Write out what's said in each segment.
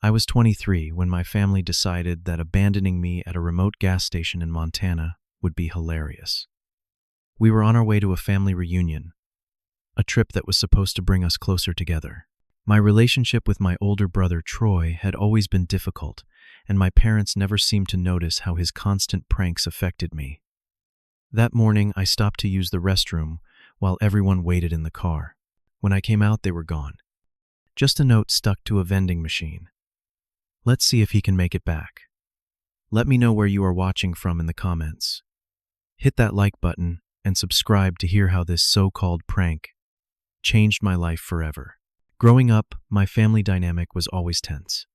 I was 23 when my family decided that abandoning me at a remote gas station in Montana would be hilarious. We were on our way to a family reunion, a trip that was supposed to bring us closer together. My relationship with my older brother Troy had always been difficult, and my parents never seemed to notice how his constant pranks affected me. That morning, I stopped to use the restroom while everyone waited in the car. When I came out, they were gone. Just a note stuck to a vending machine. Let's see if he can make it back. Let me know where you are watching from in the comments. Hit that like button and subscribe to hear how this so-called prank changed my life forever. Growing up, my family dynamic was always tense.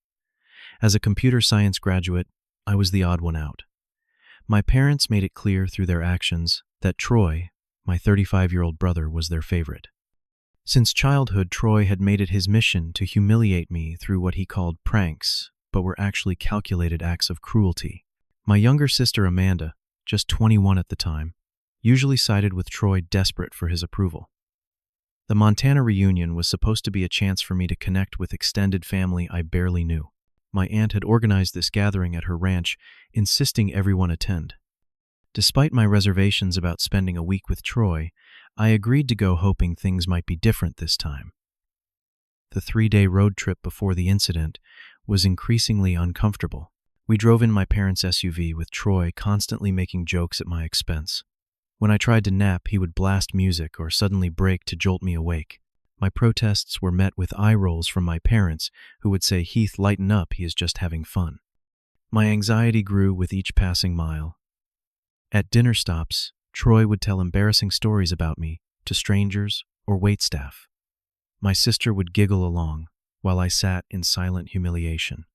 As a computer science graduate, I was the odd one out. My parents made it clear through their actions that Troy, my 35-year-old brother, was their favorite. Since childhood, Troy had made it his mission to humiliate me through what he called pranks, but were actually calculated acts of cruelty. My younger sister Amanda, just 21 at the time, usually sided with Troy, desperate for his approval. The Montana reunion was supposed to be a chance for me to connect with extended family I barely knew. My aunt had organized this gathering at her ranch, insisting everyone attend. Despite my reservations about spending a week with Troy, I agreed to go, hoping things might be different this time. The 3-day road trip before the incident was increasingly uncomfortable. We drove in my parents' SUV with Troy constantly making jokes at my expense. When I tried to nap, he would blast music or suddenly brake to jolt me awake. My protests were met with eye rolls from my parents, who would say, "Heath, lighten up, he is just having fun." My anxiety grew with each passing mile. At dinner stops, Troy would tell embarrassing stories about me to strangers or waitstaff. My sister would giggle along, while I sat in silent humiliation.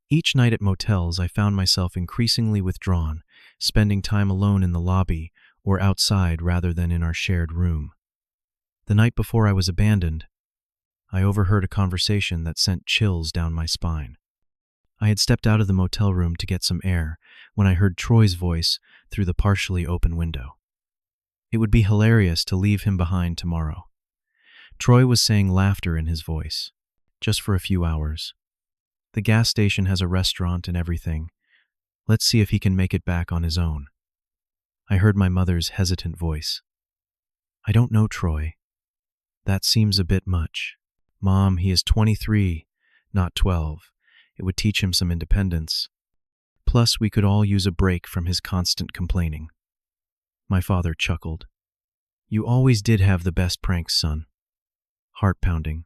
Each night at motels, I found myself increasingly withdrawn, spending time alone in the lobby or outside rather than in our shared room. The night before I was abandoned, I overheard a conversation that sent chills down my spine. I had stepped out of the motel room to get some air when I heard Troy's voice through the partially open window. It would be hilarious to leave him behind tomorrow. Troy was saying, laughter in his voice. Just for a few hours. The gas station has a restaurant and everything. Let's see if he can make it back on his own. I heard my mother's hesitant voice. I don't know, Troy. That seems a bit much. Mom, he is 23, not 12. It would teach him some independence. Plus, we could all use a break from his constant complaining. My father chuckled. You always did have the best pranks, son. Heart pounding,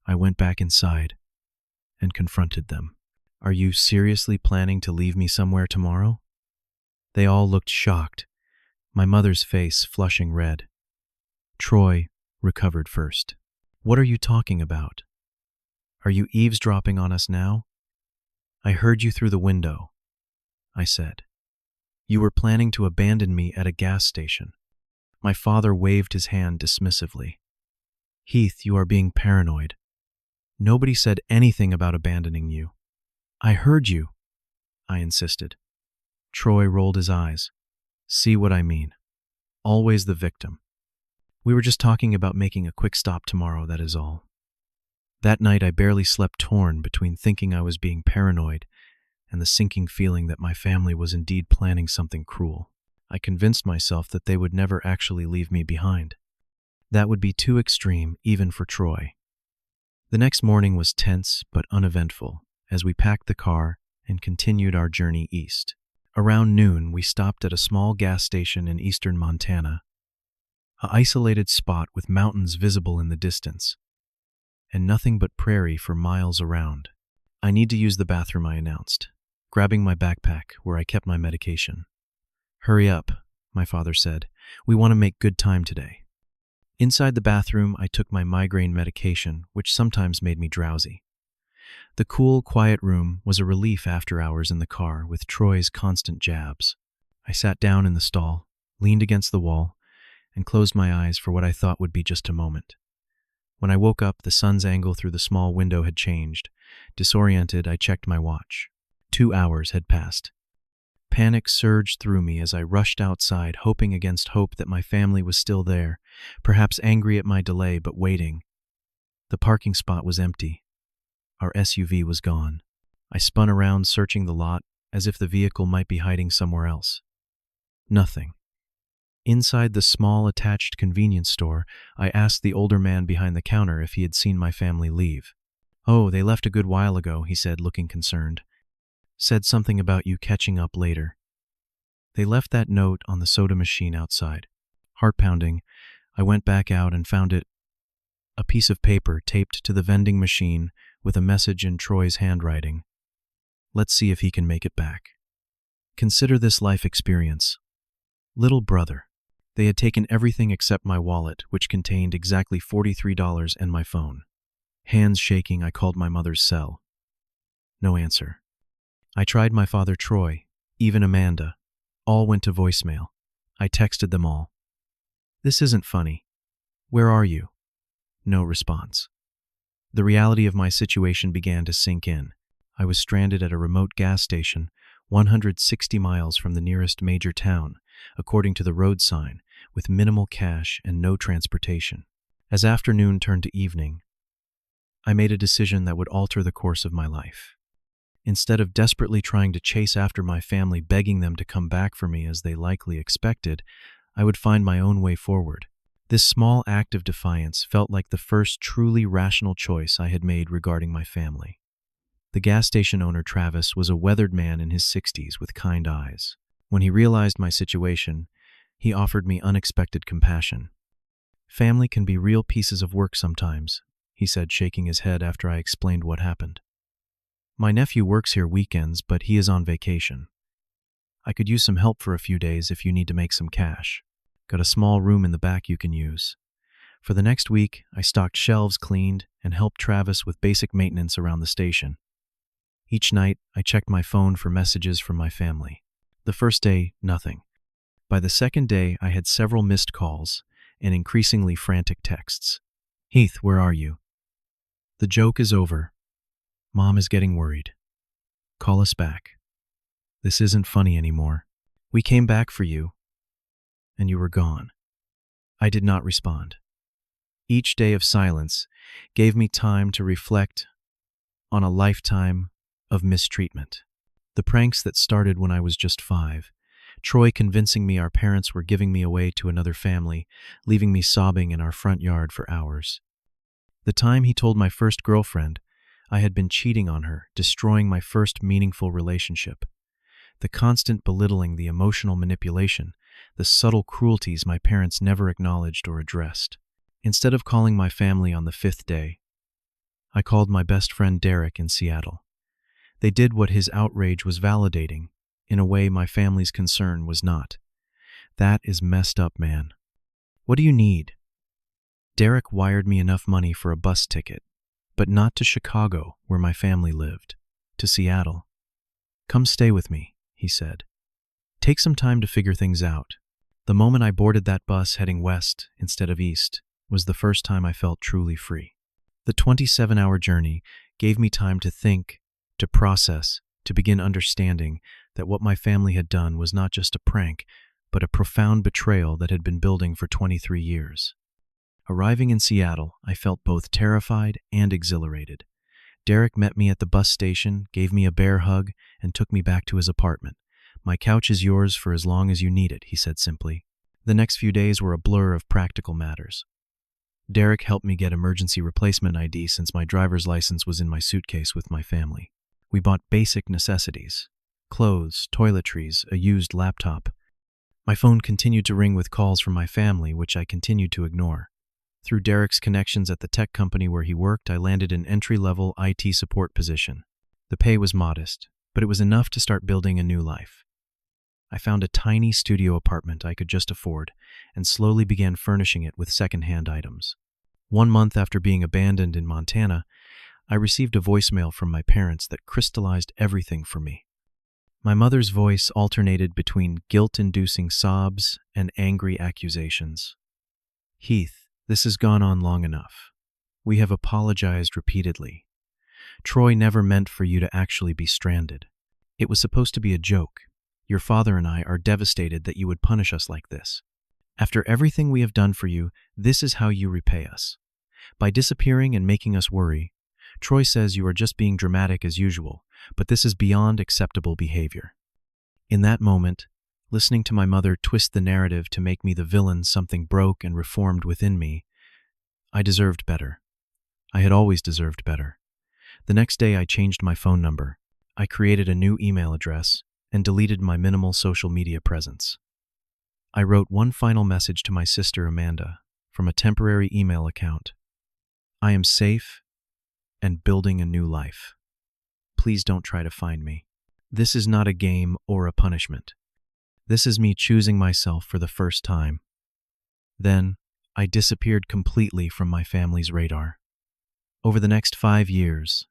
I went back inside and confronted them. Are you seriously planning to leave me somewhere tomorrow? They all looked shocked, my mother's face flushing red. Troy recovered first. What are you talking about? Are you eavesdropping on us now? I heard you through the window, I said. You were planning to abandon me at a gas station. My father waved his hand dismissively. Heath, you are being paranoid. Nobody said anything about abandoning you. I heard you, I insisted. Troy rolled his eyes. See what I mean. Always the victim. We were just talking about making a quick stop tomorrow, that is all. That night I barely slept, torn between thinking I was being paranoid and the sinking feeling that my family was indeed planning something cruel. I convinced myself that they would never actually leave me behind. That would be too extreme, even for Troy. The next morning was tense but uneventful as we packed the car and continued our journey east. Around noon, we stopped at a small gas station in eastern Montana, an isolated spot with mountains visible in the distance, and nothing but prairie for miles around. I need to use the bathroom, I announced, grabbing my backpack where I kept my medication. Hurry up, my father said. We want to make good time today. Inside the bathroom, I took my migraine medication, which sometimes made me drowsy. The cool, quiet room was a relief after hours in the car with Troy's constant jabs. I sat down in the stall, leaned against the wall, and closed my eyes for what I thought would be just a moment. When I woke up, the sun's angle through the small window had changed. Disoriented, I checked my watch. 2 hours had passed. Panic surged through me as I rushed outside, hoping against hope that my family was still there, perhaps angry at my delay, but waiting. The parking spot was empty. Our SUV was gone. I spun around, searching the lot, as if the vehicle might be hiding somewhere else. Nothing. Inside the small attached convenience store, I asked the older man behind the counter if he had seen my family leave. "Oh, they left a good while ago," he said, looking concerned. "Said something about you catching up later." They left that note on the soda machine outside. Heart pounding, I went back out and found it, a piece of paper taped to the vending machine with a message in Troy's handwriting. "Let's see if he can make it back. Consider this life experience. Little brother." They had taken everything except my wallet, which contained exactly $43 and my phone. Hands shaking, I called my mother's cell. No answer. I tried my father Troy, even Amanda. All went to voicemail. I texted them all. "This isn't funny. Where are you?" No response. The reality of my situation began to sink in. I was stranded at a remote gas station, 160 miles from the nearest major town, according to the road sign, with minimal cash and no transportation. As afternoon turned to evening, I made a decision that would alter the course of my life. Instead of desperately trying to chase after my family, begging them to come back for me as they likely expected, I would find my own way forward. This small act of defiance felt like the first truly rational choice I had made regarding my family. The gas station owner, Travis, was a weathered man in his 60s with kind eyes. When he realized my situation, he offered me unexpected compassion. "Family can be real pieces of work sometimes," he said, shaking his head after I explained what happened. "My nephew works here weekends, but he is on vacation. I could use some help for a few days if you need to make some cash. Got a small room in the back you can use." For the next week, I stocked shelves, cleaned, and helped Travis with basic maintenance around the station. Each night, I checked my phone for messages from my family. The first day, nothing. By the second day, I had several missed calls and increasingly frantic texts. "Heath, where are you? The joke is over. Mom is getting worried. Call us back. This isn't funny anymore. We came back for you, and you were gone." I did not respond. Each day of silence gave me time to reflect on a lifetime of mistreatment. The pranks that started when I was just 5, Troy convincing me our parents were giving me away to another family, leaving me sobbing in our front yard for hours. The time he told my first girlfriend I had been cheating on her, destroying my first meaningful relationship. The constant belittling, the emotional manipulation, the subtle cruelties my parents never acknowledged or addressed. Instead of calling my family on the 5th day, I called my best friend Derek in Seattle. They did what his outrage was validating, in a way my family's concern was not. "That is messed up, man. What do you need?" Derek wired me enough money for a bus ticket, but not to Chicago, where my family lived, to Seattle. "Come stay with me," he said. "Take some time to figure things out." The moment I boarded that bus heading west instead of east was the first time I felt truly free. The 27-hour journey gave me time to think, to process, to begin understanding that what my family had done was not just a prank, but a profound betrayal that had been building for 23 years. Arriving in Seattle, I felt both terrified and exhilarated. Derek met me at the bus station, gave me a bear hug, and took me back to his apartment. "My couch is yours for as long as you need it," he said simply. The next few days were a blur of practical matters. Derek helped me get emergency replacement ID since my driver's license was in my suitcase with my family. We bought basic necessities: clothes, toiletries, a used laptop. My phone continued to ring with calls from my family, which I continued to ignore. Through Derek's connections at the tech company where he worked, I landed an entry-level IT support position. The pay was modest, but it was enough to start building a new life. I found a tiny studio apartment I could just afford and slowly began furnishing it with second-hand items. 1 month after being abandoned in Montana, I received a voicemail from my parents that crystallized everything for me. My mother's voice alternated between guilt-inducing sobs and angry accusations. "Heath, this has gone on long enough. We have apologized repeatedly. Troy never meant for you to actually be stranded. It was supposed to be a joke. Your father and I are devastated that you would punish us like this. After everything we have done for you, this is how you repay us. By disappearing and making us worry, Troy says you are just being dramatic as usual, but this is beyond acceptable behavior. In that moment, listening to my mother twist the narrative to make me the villain something broke and reformed within me, I deserved better. I had always deserved better. The next day I changed my phone number. I created a new email address and deleted my minimal social media presence. I wrote one final message to my sister Amanda from a temporary email account. I am safe and building a new life. Please don't try to find me. This is not a game or a punishment. This is me choosing myself for the first time. Then, I disappeared completely from my family's radar. Over the next 5 years,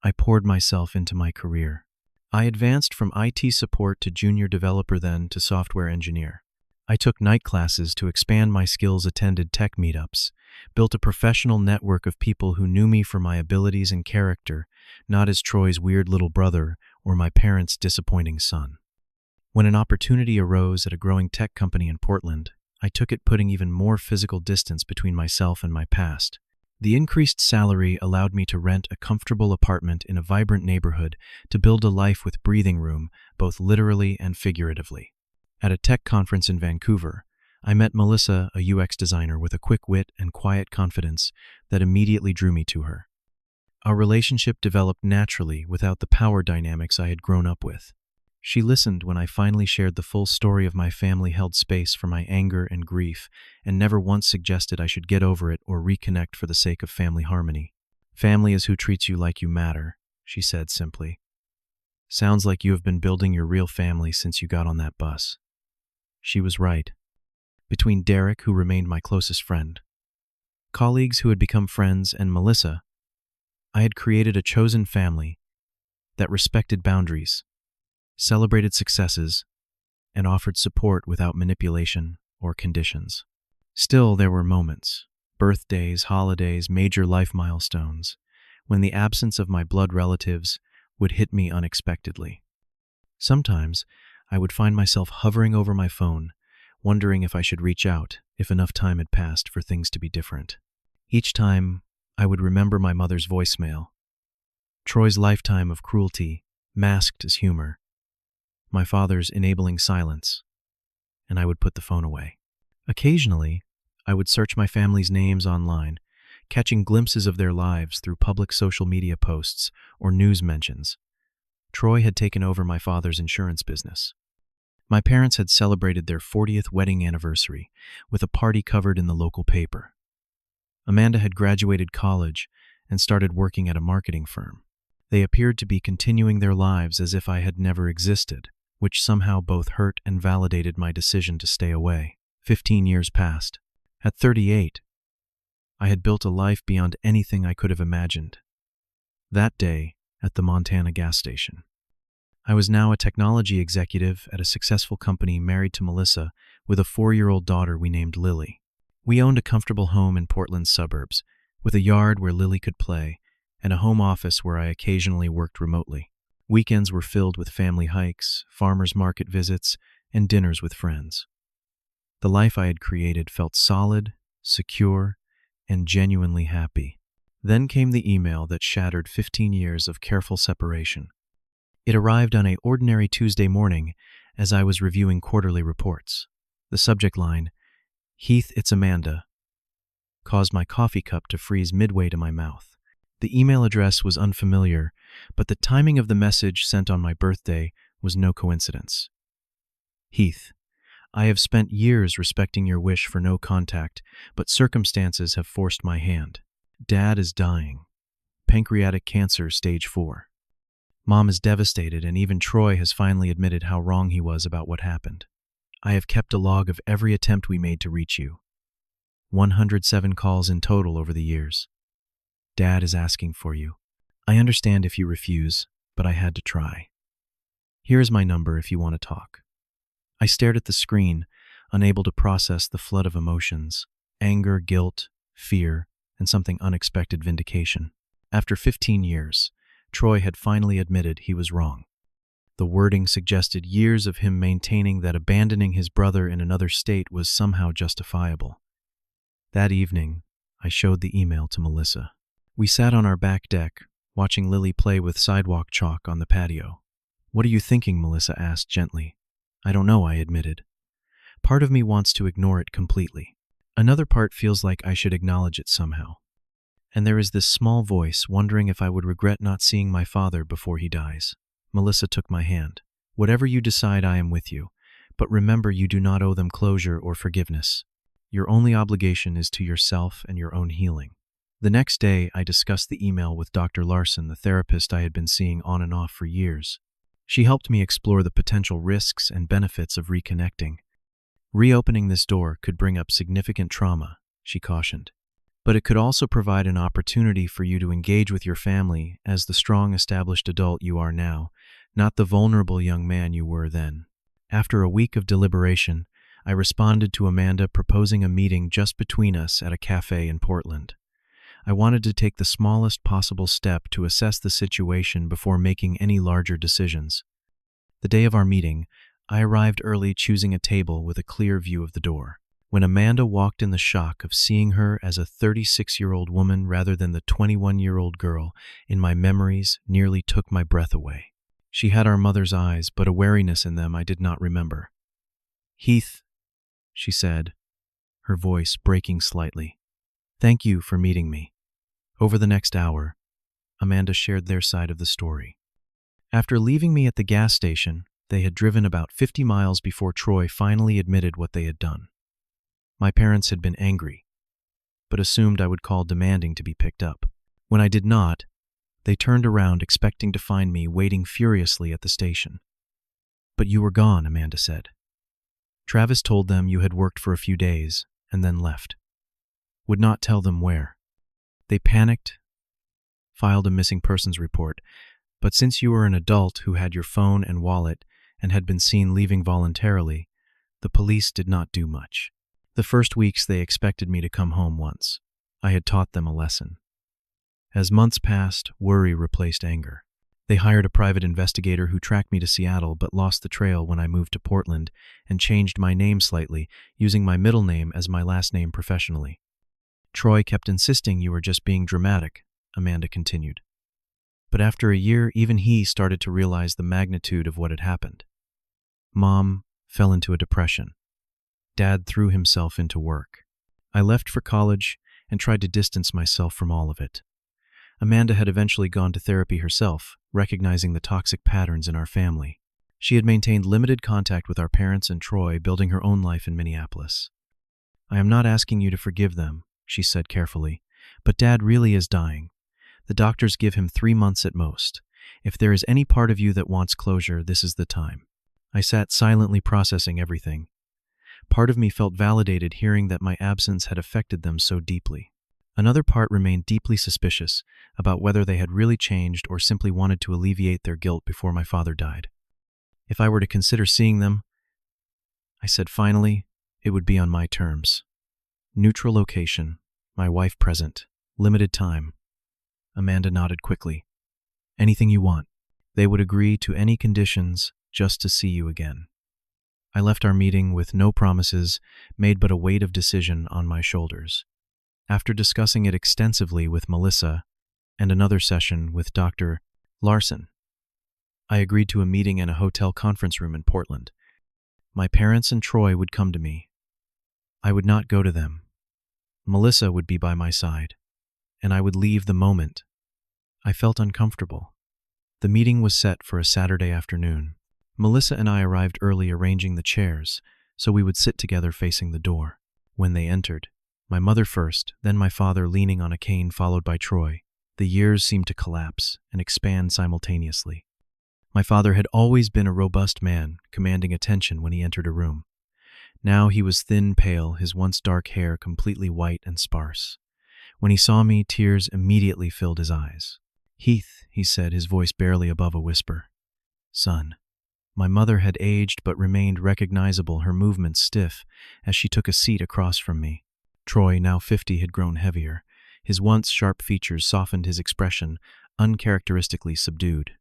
I poured myself into my career. I advanced from IT support to junior developer, then to software engineer. I took night classes to expand my skills, attended tech meetups, built a professional network of people who knew me for my abilities and character, not as Troy's weird little brother or my parents' disappointing son. When an opportunity arose at a growing tech company in Portland, I took it, putting even more physical distance between myself and my past. The increased salary allowed me to rent a comfortable apartment in a vibrant neighborhood to build a life with breathing room, both literally and figuratively. At a tech conference in Vancouver, I met Melissa, a UX designer with a quick wit and quiet confidence that immediately drew me to her. Our relationship developed naturally without the power dynamics I had grown up with. She listened when I finally shared the full story of my family, held space for my anger and grief, and never once suggested I should get over it or reconnect for the sake of family harmony. Family is who treats you like you matter, she said simply. Sounds like you have been building your real family since you got on that bus. She was right. Between Derek, who remained my closest friend, colleagues who had become friends, and Melissa, I had created a chosen family that respected boundaries, celebrated successes, and offered support without manipulation or conditions. Still, there were moments, birthdays, holidays, major life milestones, when the absence of my blood relatives would hit me unexpectedly. Sometimes, I would find myself hovering over my phone, wondering if I should reach out, if enough time had passed for things to be different. Each time, I would remember my mother's voicemail, Troy's lifetime of cruelty, masked as humor, my father's enabling silence, and I would put the phone away. Occasionally, I would search my family's names online, catching glimpses of their lives through public social media posts or news mentions. Troy had taken over my father's insurance business. My parents had celebrated their 40th wedding anniversary with a party covered in the local paper. Amanda had graduated college and started working at a marketing firm. They appeared to be continuing their lives as if I had never existed, which somehow both hurt and validated my decision to stay away. 15 years passed. At 38, I had built a life beyond anything I could have imagined. That day, at the Montana gas station, I was now a technology executive at a successful company, married to Melissa, with a 4-year-old daughter we named Lily. We owned a comfortable home in Portland's suburbs, with a yard where Lily could play, and a home office where I occasionally worked remotely. Weekends were filled with family hikes, farmers market visits, and dinners with friends. The life I had created felt solid, secure, and genuinely happy. Then came the email that shattered 15 years of careful separation. It arrived on an ordinary Tuesday morning as I was reviewing quarterly reports. The subject line, "Heath, it's Amanda," caused my coffee cup to freeze midway to my mouth. The email address was unfamiliar, but the timing of the message, sent on my birthday, was no coincidence. Heath, I have spent years respecting your wish for no contact, but circumstances have forced my hand. Dad is dying. Pancreatic cancer, stage 4. Mom is devastated, and even Troy has finally admitted how wrong he was about what happened. I have kept a log of every attempt we made to reach you. 107 calls in total over the years. Dad is asking for you. I understand if you refuse, but I had to try. Here is my number if you want to talk. I stared at the screen, unable to process the flood of emotions, anger, guilt, fear, and something unexpected, vindication. After 15 years, Troy had finally admitted he was wrong. The wording suggested years of him maintaining that abandoning his brother in another state was somehow justifiable. That evening, I showed the email to Melissa. We sat on our back deck, watching Lily play with sidewalk chalk on the patio. "What are you thinking?" Melissa asked gently. "I don't know," I admitted. Part of me wants to ignore it completely. Another part feels like I should acknowledge it somehow. And there is this small voice wondering if I would regret not seeing my father before he dies. Melissa took my hand. "Whatever you decide, I am with you. But remember, you do not owe them closure or forgiveness. Your only obligation is to yourself and your own healing." The next day, I discussed the email with Dr. Larson, the therapist I had been seeing on and off for years. She helped me explore the potential risks and benefits of reconnecting. "Reopening this door could bring up significant trauma," she cautioned. "But it could also provide an opportunity for you to engage with your family as the strong, established adult you are now, not the vulnerable young man you were then." After a week of deliberation, I responded to Amanda proposing a meeting just between us at a cafe in Portland. I wanted to take the smallest possible step to assess the situation before making any larger decisions. The day of our meeting, I arrived early, choosing a table with a clear view of the door. When Amanda walked in, the shock of seeing her as a 36-year-old woman rather than the 21-year-old girl in my memories nearly took my breath away. She had our mother's eyes, but a wariness in them I did not remember. "Heath," she said, her voice breaking slightly. "Thank you for meeting me." Over the next hour, Amanda shared their side of the story. After leaving me at the gas station, they had driven about 50 miles before Troy finally admitted what they had done. My parents had been angry, but assumed I would call demanding to be picked up. When I did not, they turned around expecting to find me waiting furiously at the station. "But you were gone," Amanda said. "Travis told them you had worked for a few days and then left. Would not tell them where. They panicked, filed a missing persons report, but since you were an adult who had your phone and wallet and had been seen leaving voluntarily, the police did not do much. The first weeks they expected me to come home once. I had taught them a lesson. As months passed, worry replaced anger. They hired a private investigator who tracked me to Seattle but lost the trail when I moved to Portland and changed my name slightly, using my middle name as my last name professionally. Troy kept insisting you were just being dramatic," Amanda continued. "But after a year, even he started to realize the magnitude of what had happened. Mom fell into a depression. Dad threw himself into work. I left for college and tried to distance myself from all of it. Amanda had eventually gone to therapy herself, recognizing the toxic patterns in our family. She had maintained limited contact with our parents and Troy, building her own life in Minneapolis. I am not asking you to forgive them," she said carefully, "but Dad really is dying. The doctors give him 3 months at most. If there is any part of you that wants closure, this is the time." I sat silently processing everything. Part of me felt validated hearing that my absence had affected them so deeply. Another part remained deeply suspicious about whether they had really changed or simply wanted to alleviate their guilt before my father died. If I were to consider seeing them, I said finally, it would be on my terms. Neutral location, my wife present, limited time. Amanda nodded quickly. "Anything you want. They would agree to any conditions just to see you again." I left our meeting with no promises, made but a weight of decision on my shoulders. After discussing it extensively with Melissa and another session with Dr. Larson, I agreed to a meeting in a hotel conference room in Portland. My parents and Troy would come to me. I would not go to them. Melissa would be by my side, and I would leave the moment. I felt uncomfortable. The meeting was set for a Saturday afternoon. Melissa and I arrived early, arranging the chairs so we would sit together facing the door. When they entered, my mother first, then my father leaning on a cane, followed by Troy, the years seemed to collapse and expand simultaneously. My father had always been a robust man, commanding attention when he entered a room. Now he was thin, pale, his once dark hair completely white and sparse. When he saw me, tears immediately filled his eyes. "Heath," he said, his voice barely above a whisper. "Son." My mother had aged but remained recognizable, her movements stiff as she took a seat across from me. Troy, now 50, had grown heavier. His once sharp features softened, his expression uncharacteristically subdued.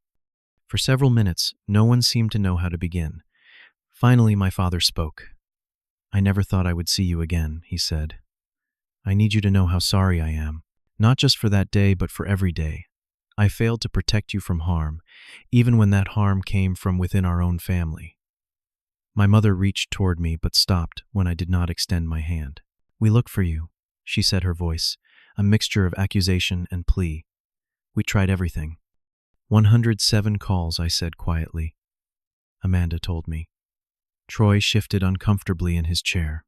For several minutes, no one seemed to know how to begin. Finally, my father spoke. "I never thought I would see you again," he said. "I need you to know how sorry I am, not just for that day, but for every day. I failed to protect you from harm, even when that harm came from within our own family. My mother reached toward me but stopped when I did not extend my hand. We look for you, she said, her voice a mixture of accusation and plea. We tried everything. 107 calls, I said quietly. Amanda told me. Troy shifted uncomfortably in his chair.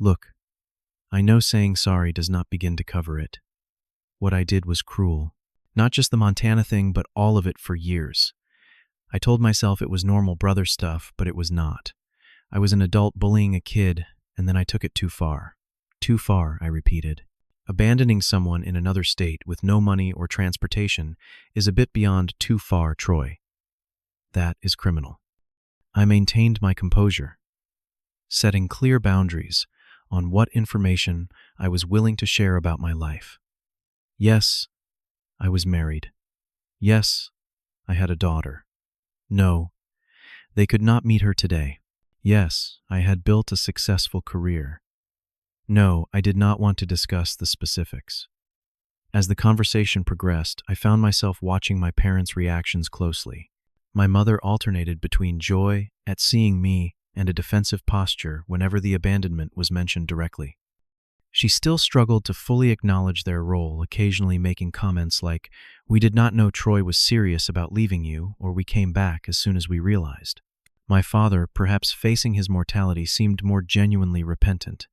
Look, I know saying sorry does not begin to cover it. What I did was cruel. Not just the Montana thing, but all of it for years. I told myself it was normal brother stuff, but it was not. I was an adult bullying a kid, and then I took it too far. Too far, I repeated. Abandoning someone in another state with no money or transportation is a bit beyond too far, Troy. That is criminal. I maintained my composure, setting clear boundaries on what information I was willing to share about my life. Yes, I was married. Yes, I had a daughter. No, they could not meet her today. Yes, I had built a successful career. No, I did not want to discuss the specifics. As the conversation progressed, I found myself watching my parents' reactions closely. My mother alternated between joy at seeing me and a defensive posture whenever the abandonment was mentioned directly. She still struggled to fully acknowledge their role, occasionally making comments like, "We did not know Troy was serious about leaving you," or "We came back as soon as we realized." My father, perhaps facing his mortality, seemed more genuinely repentant.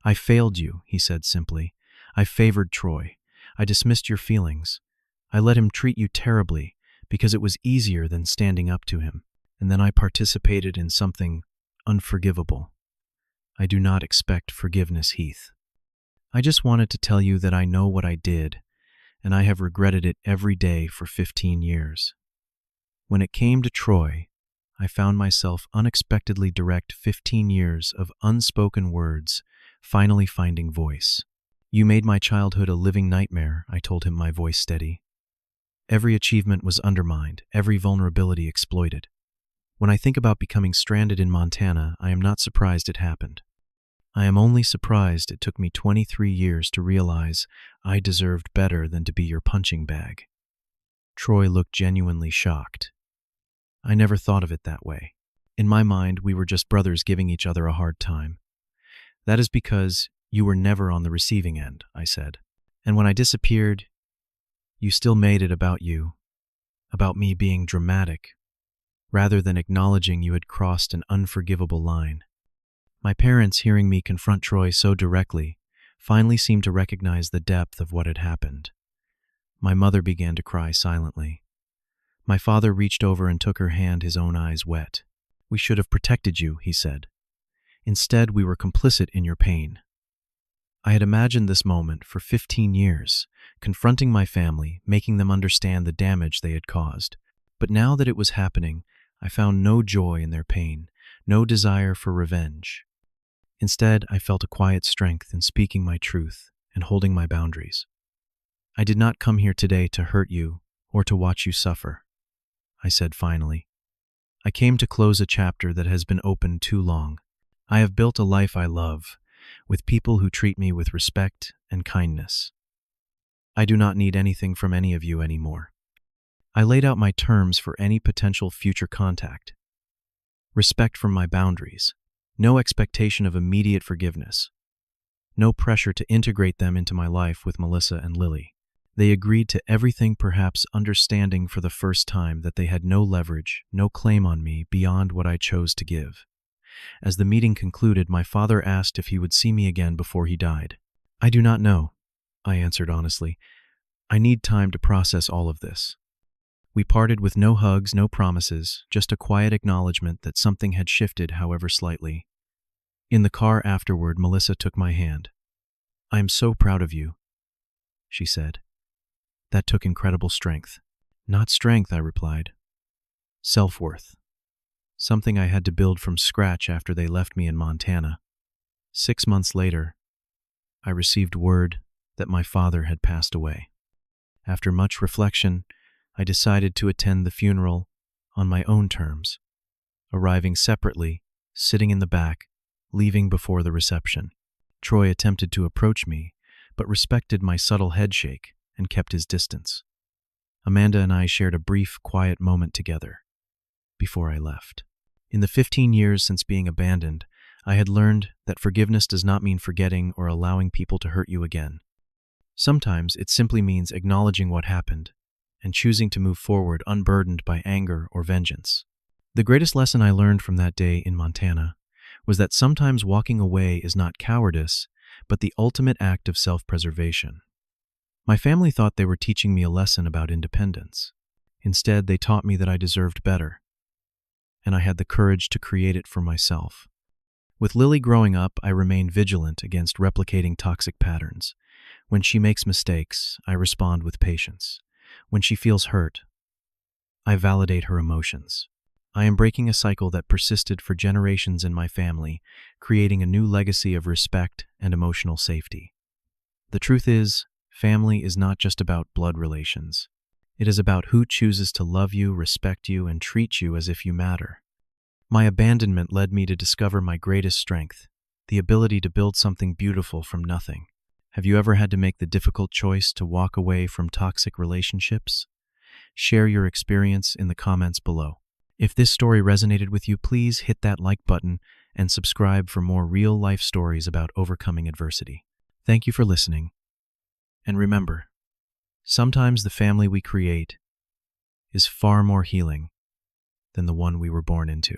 "I failed you," he said simply. "I favored Troy. I dismissed your feelings. I let him treat you terribly because it was easier than standing up to him. And then I participated in something unforgivable. I do not expect forgiveness, Heath. I just wanted to tell you that I know what I did, and I have regretted it every day for 15 years. When it came to Troy, I found myself unexpectedly direct 15 years of unspoken words, finally finding voice. You made my childhood a living nightmare, I told him, my voice steady. Every achievement was undermined, every vulnerability exploited. When I think about becoming stranded in Montana, I am not surprised it happened. I am only surprised it took me 23 years to realize I deserved better than to be your punching bag. Troy looked genuinely shocked. I never thought of it that way. In my mind, we were just brothers giving each other a hard time. That is because you were never on the receiving end, I said. And when I disappeared, you still made it about you, about me being dramatic, rather than acknowledging you had crossed an unforgivable line. My parents, hearing me confront Troy so directly, finally seemed to recognize the depth of what had happened. My mother began to cry silently. My father reached over and took her hand, his own eyes wet. We should have protected you, he said. Instead, we were complicit in your pain. I had imagined this moment for 15 years, confronting my family, making them understand the damage they had caused. But now that it was happening, I found no joy in their pain, no desire for revenge. Instead, I felt a quiet strength in speaking my truth and holding my boundaries. I did not come here today to hurt you or to watch you suffer, I said finally. I came to close a chapter that has been open too long. I have built a life I love, with people who treat me with respect and kindness. I do not need anything from any of you anymore. I laid out my terms for any potential future contact. Respect from my boundaries. No expectation of immediate forgiveness. No pressure to integrate them into my life with Melissa and Lily. They agreed to everything, perhaps understanding for the first time that they had no leverage, no claim on me beyond what I chose to give. As the meeting concluded, my father asked if he would see me again before he died. I do not know, I answered honestly. I need time to process all of this. We parted with no hugs, no promises, just a quiet acknowledgement that something had shifted, however slightly. In the car afterward, Melissa took my hand. "I am so proud of you," she said. That took incredible strength. "Not strength," I replied. "Self-worth. Something I had to build from scratch after they left me in Montana." 6 months later, I received word that my father had passed away. After much reflection, I decided to attend the funeral on my own terms, arriving separately, sitting in the back, leaving before the reception. Troy attempted to approach me, but respected my subtle headshake and kept his distance. Amanda and I shared a brief, quiet moment together before I left. In the 15 years since being abandoned, I had learned that forgiveness does not mean forgetting or allowing people to hurt you again. Sometimes it simply means acknowledging what happened and choosing to move forward unburdened by anger or vengeance. The greatest lesson I learned from that day in Montana was that sometimes walking away is not cowardice, but the ultimate act of self-preservation. My family thought they were teaching me a lesson about independence. Instead, they taught me that I deserved better, and I had the courage to create it for myself. With Lily growing up, I remained vigilant against replicating toxic patterns. When she makes mistakes, I respond with patience. When she feels hurt, I validate her emotions. I am breaking a cycle that persisted for generations in my family, creating a new legacy of respect and emotional safety. The truth is, family is not just about blood relations. It is about who chooses to love you, respect you, and treat you as if you matter. My abandonment led me to discover my greatest strength, the ability to build something beautiful from nothing. Have you ever had to make the difficult choice to walk away from toxic relationships? Share your experience in the comments below. If this story resonated with you, please hit that like button and subscribe for more real-life stories about overcoming adversity. Thank you for listening. And remember, sometimes the family we create is far more healing than the one we were born into.